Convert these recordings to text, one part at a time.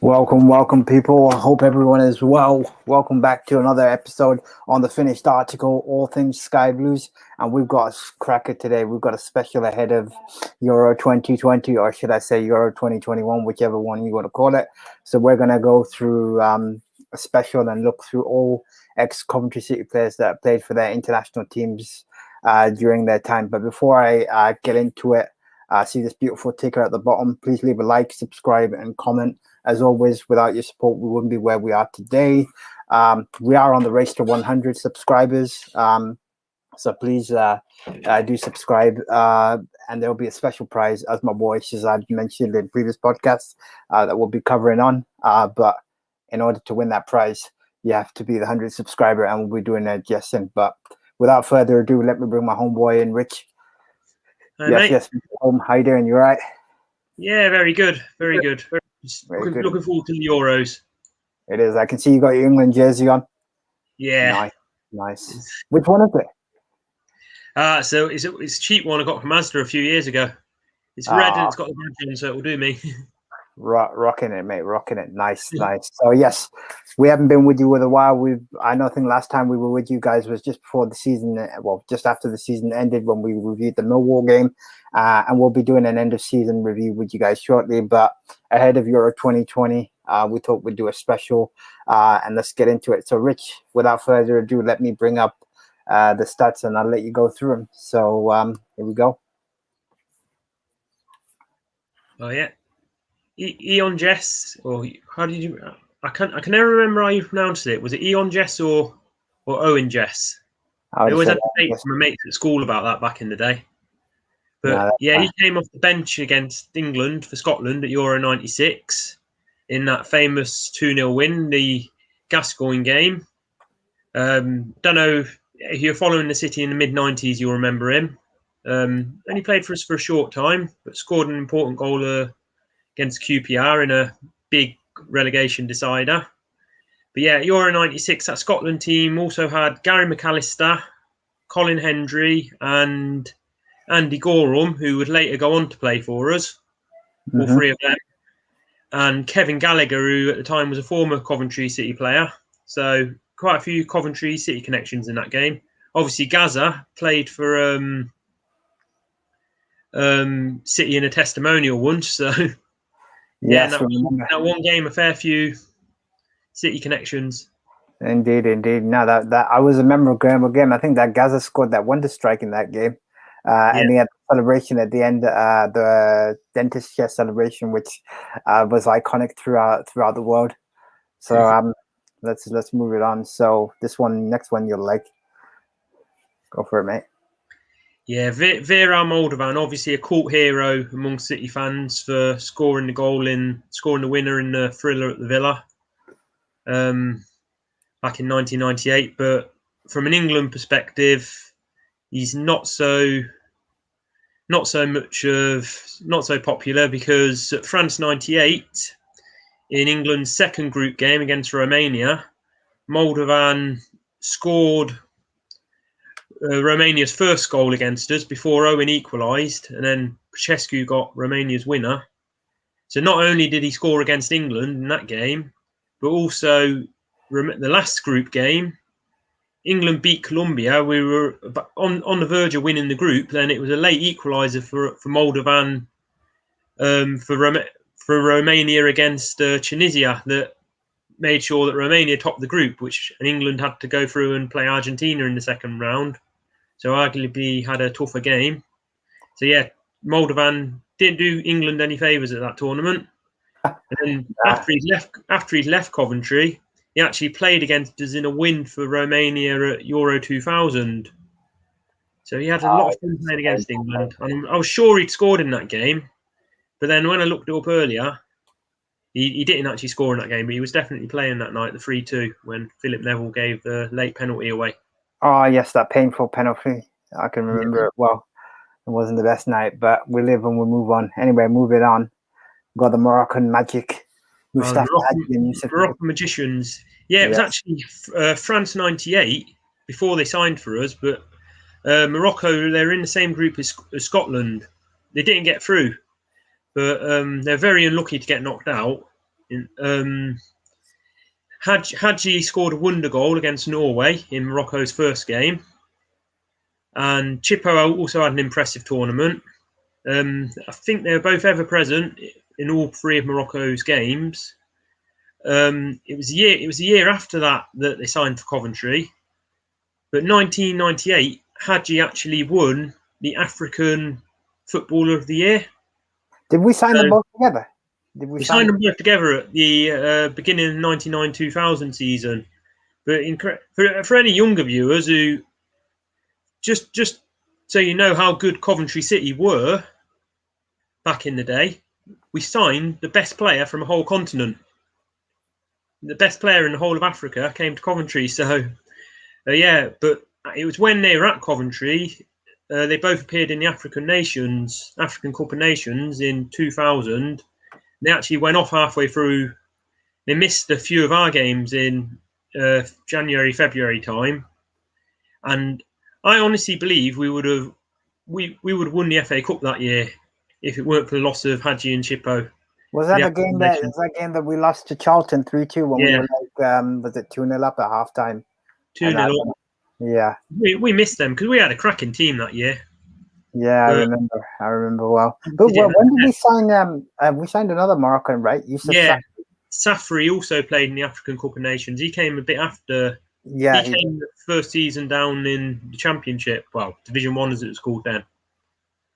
Welcome, people. I hope everyone is well. Welcome back to another episode on the finished article, All Things Sky Blues. And we've got a cracker today. We've got a special ahead of Euro 2020, or should I say Euro 2021, whichever one you want to call it. So we're going to go through a special and look through all ex-Coventry City players that played for their international teams during their time. But before I get into it, see this beautiful ticker at the bottom. Please leave a like, subscribe, and comment. As always, without your support, we wouldn't be where we are today. We are on the race to 100 subscribers. So please do subscribe. And there'll be a special prize, as my boy Shazad mentioned in previous podcasts, that we'll be covering on. But in order to win that prize, you have to be the 100 subscriber, and we'll be doing a guessing. But without further ado, let me bring my homeboy in, Rich. Hi, mate. Yes. Home. How you doing? You all right? Yeah, very good. Very good. Looking forward to the Euros. It is. I can see you got your England jersey on. Yeah. Nice. Which one is it? So it's a cheap one I got from Asda a few years ago. It's red and it's got the badge on, so it will do me. Rocking it, mate. Rocking it. Nice. So yes, we haven't been with you with a while. I think last time we were with you guys was just before the season. Well, just after the season ended when we reviewed the Millwall game, and we'll be doing an end of season review with you guys shortly. But ahead of Euro 2020, we thought we'd do a special, and let's get into it. So, Rich, without further ado, let me bring up the stats and I'll let you go through them. So here we go. Oh yeah. Eon Jess, or how did you? I can never remember how you pronounced it. Was it Eon Jess or Owen Jess? I always had a debate from my mates at school about that back in the day. But he came off the bench against England for Scotland at Euro 96 in that famous 2-0 win, the Gascoigne game. Don't know if you're following the City in the mid-90s, you'll remember him. Only played for us for a short time, but scored an important goal against QPR in a big relegation decider. But yeah, Euro 96, that Scotland team also had Gary McAllister, Colin Hendry, and Andy Gorham, who would later go on to play for us, all three of them, and Kevin Gallagher, who at the time was a former Coventry City player. So quite a few Coventry City connections in that game. Obviously, Gaza played for City in a testimonial once, so yes, that one game, a fair few City connections. Indeed. No, that I was a member of Graham again. I think that Gaza scored that wonder strike in that game. And he had the celebration at the end, the dentist chair celebration, which was iconic throughout the world. So let's move it on. So next one you'll like. Go for it, mate. Yeah, Vera Muldervan, obviously a cult hero among City fans for scoring the winner in the thriller at the Villa back in 1998. But from an England perspective, he's not so popular because at France 98, in England's second group game against Romania, Moldovan scored Romania's first goal against us before Owen equalised, and then Păcescu got Romania's winner. So not only did he score against England in that game, but also the last group game, England beat Colombia. We were on the verge of winning the group. Then it was a late equaliser for Moldovan for Romania against Tunisia that made sure that Romania topped the group, and England had to go through and play Argentina in the second round. So arguably had a tougher game. So yeah, Moldovan didn't do England any favours at that tournament. And then after he'd left Coventry, he actually played against us in a win for Romania at Euro 2000. So he had a lot of fun playing against England. And I was sure he'd scored in that game. But then when I looked it up earlier, he didn't actually score in that game, but he was definitely playing that night, the 3-2, when Philip Neville gave the late penalty away. Oh, yes, that painful penalty. I can remember it well. It wasn't the best night, but we live and we move on. Anyway, moving on. Got the Moroccan magic. Moroccan magicians. Yeah, it was actually France 98 before they signed for us, but Morocco, they're in the same group as Scotland. They didn't get through, but they're very unlucky to get knocked out. Hadji scored a wonder goal against Norway in Morocco's first game, and Chippo also had an impressive tournament. I think they were both ever present in all three of Morocco's games. It was a year after that they signed for Coventry, but 1998 Hadji actually won the African Footballer of the Year. Did we sign them both together? We signed them both together at the beginning of the 99-2000 season. But for any younger viewers who just so you know how good Coventry City were back in the day, we signed the best player from a whole continent. The best player in the whole of Africa came to Coventry. So, but it was when they were at Coventry, they both appeared in the African Cup of Nations in 2000. They actually went off halfway through. They missed a few of our games in January, February time, and I honestly believe we would have won the FA Cup that year if it weren't for the loss of Hadji and Chippo. Was that the game that we lost to Charlton 3-2 when we were like, was it 2-0 up at halftime? 2-0 up. Yeah. We missed them because we had a cracking team that year. Yeah, I remember well. But when did we sign? We signed another Moroccan, right? Safri also played in the African Cup of Nations. He came a bit after. Yeah, he came the first season down in the Championship. Well, Division 1 as it was called then.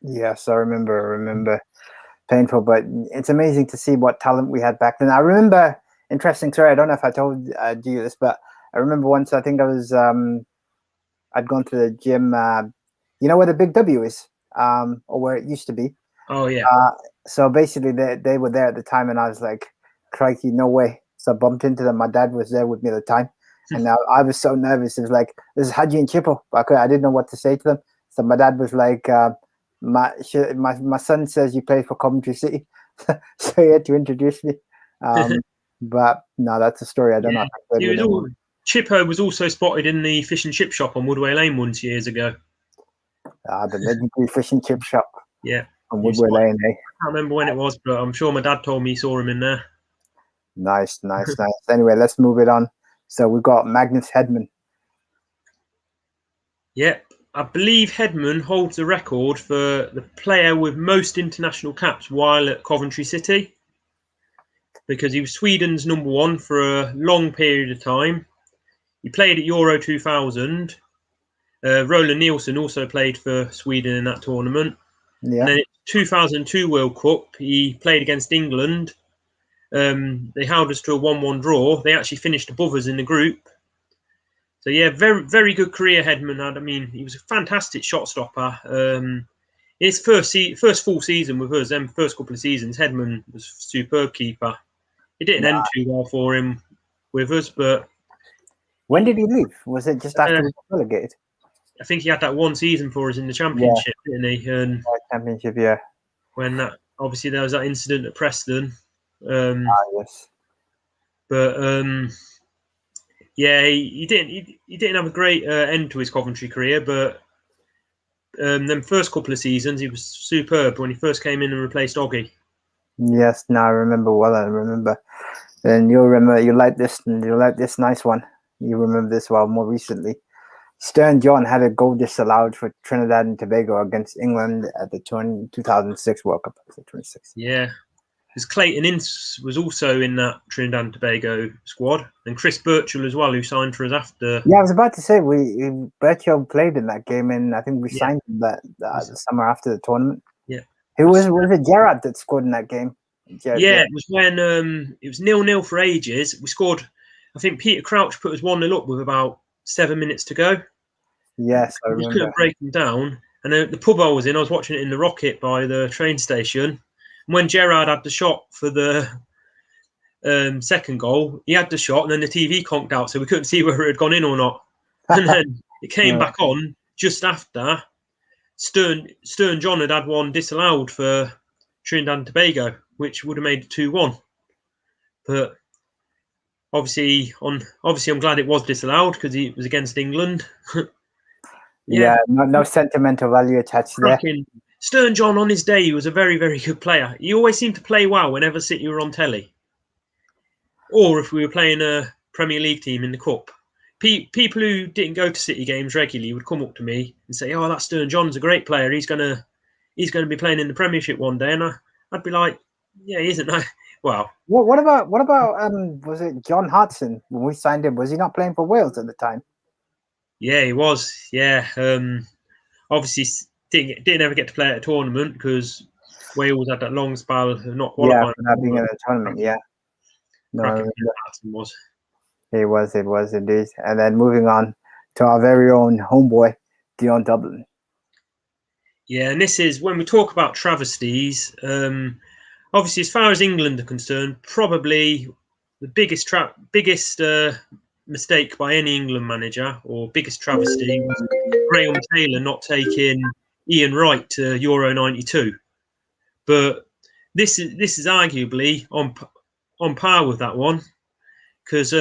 Yes, I remember. Painful, but it's amazing to see what talent we had back then. I remember, interesting story. I don't know if I told you this, but I remember once. I think I was. I'd gone to the gym. You know where the Big W is, or where it used to be. Oh yeah. So basically, they were there at the time, and I was like, "Crikey, no way!" So I bumped into them. My dad was there with me at the time, and I was so nervous. It was like, "This is Hadji and Chippo." I didn't know what to say to them. So my dad was like, "My son says you play for Coventry City," so he had to introduce me. But no, that's a story I don't know. Chippo was also spotted in the fish and chip shop on Woodway Lane once years ago. The legendary fish and chip shop. Yeah. On Woodway Lane, eh? I can't remember when it was, but I'm sure my dad told me he saw him in there. Nice. Anyway, let's move it on. So we've got Magnus Headman. Yep. I believe Headman holds the record for the player with most international caps while at Coventry City, because he was Sweden's number one for a long period of time. He played at Euro 2000. Roland Nielsen also played for Sweden in that tournament. Yeah. And then in 2002 World Cup, he played against England. They held us to a 1-1 draw. They actually finished above us in the group. So yeah, very, very good career Headman had. I mean, he was a fantastic shot stopper. His first full season with us, first couple of seasons, Headman was a superb keeper. It didn't end too well for him with us, but... When did he leave? Was it just after we got relegated? I think he had that one season for us in the Championship, didn't he? And Championship, yeah. When obviously there was that incident at Preston. Yes. But he didn't have a great end to his Coventry career, but them first couple of seasons he was superb when he first came in and replaced Oggy. Yes, no, I remember well. I remember. And you'll remember. You like this nice one. You remember this well more recently. Stern John had a goal disallowed for Trinidad and Tobago against England at the 2006 World Cup. 26. Yeah, because Clayton Ince was also in that Trinidad and Tobago squad, and Chris Birchall as well, who signed for us after. Yeah, I was about to say Birchall played in that game, and I think we signed him the summer after the tournament. Yeah. Who was it? Gerard that scored in that game. It was when it was 0-0 for ages. We scored. I think Peter Crouch put us 1-0 up with about 7 minutes to go. Yes, I remember. We couldn't break them down. And the pub I was in, I was watching it in the Rocket by the train station. And when Gerard had the shot for the second goal, he had the shot, and then the TV conked out, so we couldn't see whether it had gone in or not. And then it came back on just after. Stern John had one disallowed for Trinidad and Tobago, which would have made it 2-1. But obviously, I'm glad it was disallowed because he was against England. No sentimental value attached there. Stern John on his day, he was a very, very good player. He always seemed to play well whenever City were on telly. or if we were playing a Premier League team in the cup, people who didn't go to City games regularly would come up to me and say, "Oh, that Stern John's a great player. He's gonna be playing in the Premiership one day." And I'd be like, "Yeah, he isn't." Well, what about was it John Hodgson when we signed him? Was he not playing for Wales at the time? Yeah, he was. Yeah, obviously didn't ever get to play at a tournament because Wales had that long spell of not qualifying. Yeah, not being in a tournament. Yeah, no, was. It was indeed. And then moving on to our very own homeboy, Dion Dublin. Yeah, and this is when we talk about travesties. Obviously, as far as England are concerned, probably the biggest mistake by any England manager, or biggest travesty, was Graham Taylor not taking Ian Wright to Euro '92. But this is arguably on par with that one, because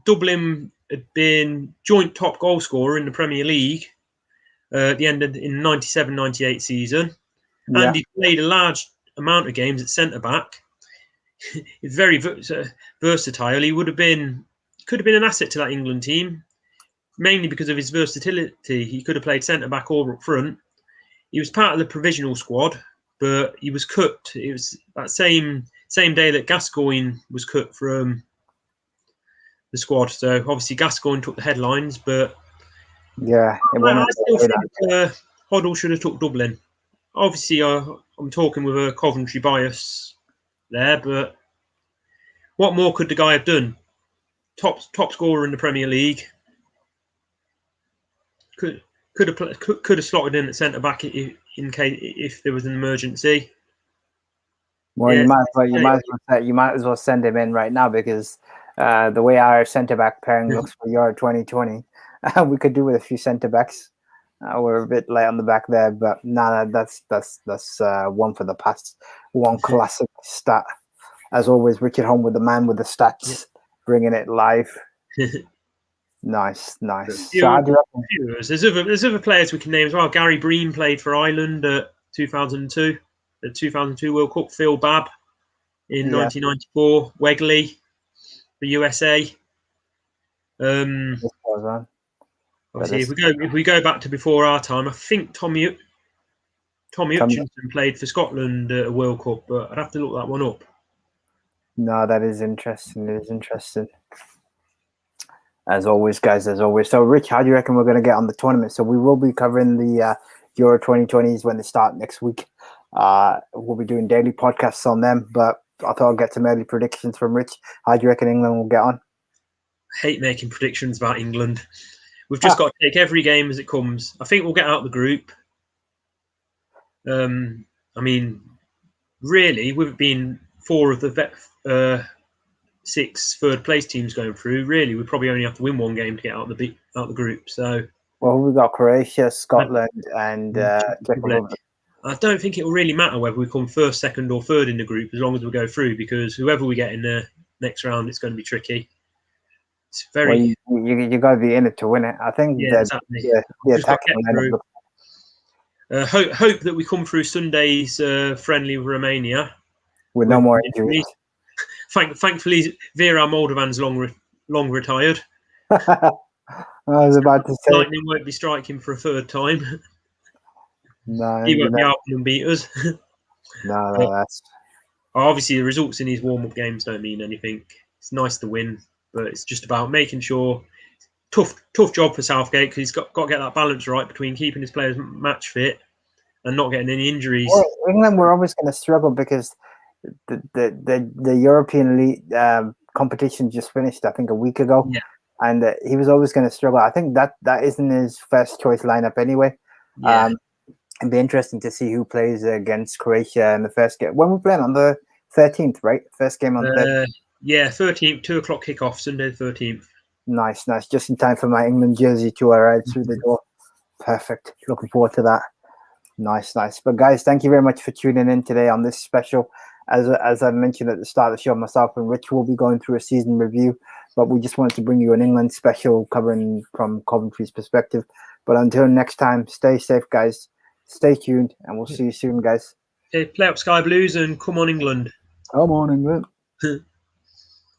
Dublin had been joint top goal scorer in the Premier League at the end of in 97-98 season, and he played a large amount of games at centre back. He's very versatile. He could have been an asset to that England team, mainly because of his versatility. He could have played centre back or up front. He was part of the provisional squad, but he was cut. It was that same day that Gascoigne was cut from the squad. So obviously Gascoigne took the headlines, but yeah, I still think Hoddle should have took Dublin. Obviously, I'm talking with a Coventry bias there, but what more could the guy have done? Top scorer in the Premier League. Could have slotted in at centre back in case if there was an emergency. Well, yeah, you might as well send him in right now, because the way our centre back pairing looks for Euro 2020, we could do with a few centre backs. We're a bit light on the back there, but that's one for the past. One classic stat, as always. Richard Home with the man with the stats, bringing it live. Nice. There's other players we can name as well. Gary Breen played for Ireland at 2002, the 2002 World Cup. Phil Babb in 1994. Wegley, the USA. Obviously, if we go back to before our time, I think Tommy Hutchinson played for Scotland at a World Cup, but I'd have to look that one up. No, that is interesting. It is interesting. As always, guys, as always. So, Rich, how do you reckon we're going to get on the tournament? So we will be covering the Euro 2020s when they start next week. We'll be doing daily podcasts on them, but I thought I'd get some early predictions from Rich. How do you reckon England will get on? I hate making predictions about England. We've just got to take every game as it comes. I think we'll get out of the group. I mean, really, with it being 4 of the 6 third-place teams going through, really, we probably only have to win one game to get out of the group. So, well, we've got Croatia, Scotland, and Czech Republic. I don't think it will really matter whether we come first, second, or third in the group, as long as we go through, because whoever we get in the next round, it's going to be tricky. It's very. Well, you got to be in it to win it. I think. Yeah, exactly. The attacking hope that we come through Sunday's friendly with Romania with no more injuries. Thankfully, Vera Muldervan's long retired. I was about to say Lightning won't be striking for a third time. No, he won't be out and beat us. No, that's obviously the results in these warm-up games don't mean anything. It's nice to win, but it's just about making sure. Tough job for Southgate, because he's got to get that balance right between keeping his players match fit and not getting any injuries. Well, England were always going to struggle because the European League competition just finished, I think, a week ago, and he was always going to struggle. I think that isn't his first choice lineup anyway. Yeah. It'd be interesting to see who plays against Croatia in the first game. When we're playing on the 13th, right? First game on 13th. Yeah, 13th, 2 o'clock kickoff, Sunday the 13th. Nice. Just in time for my England jersey to arrive through the door. Perfect. Looking forward to that. Nice. But guys, thank you very much for tuning in today on this special. As I mentioned at the start of the show, myself and Rich will be going through a season review, but we just wanted to bring you an England special covering from Coventry's perspective. But until next time, stay safe, guys. Stay tuned, and we'll see you soon, guys. Play up Sky Blues and come on, England. Come on, England.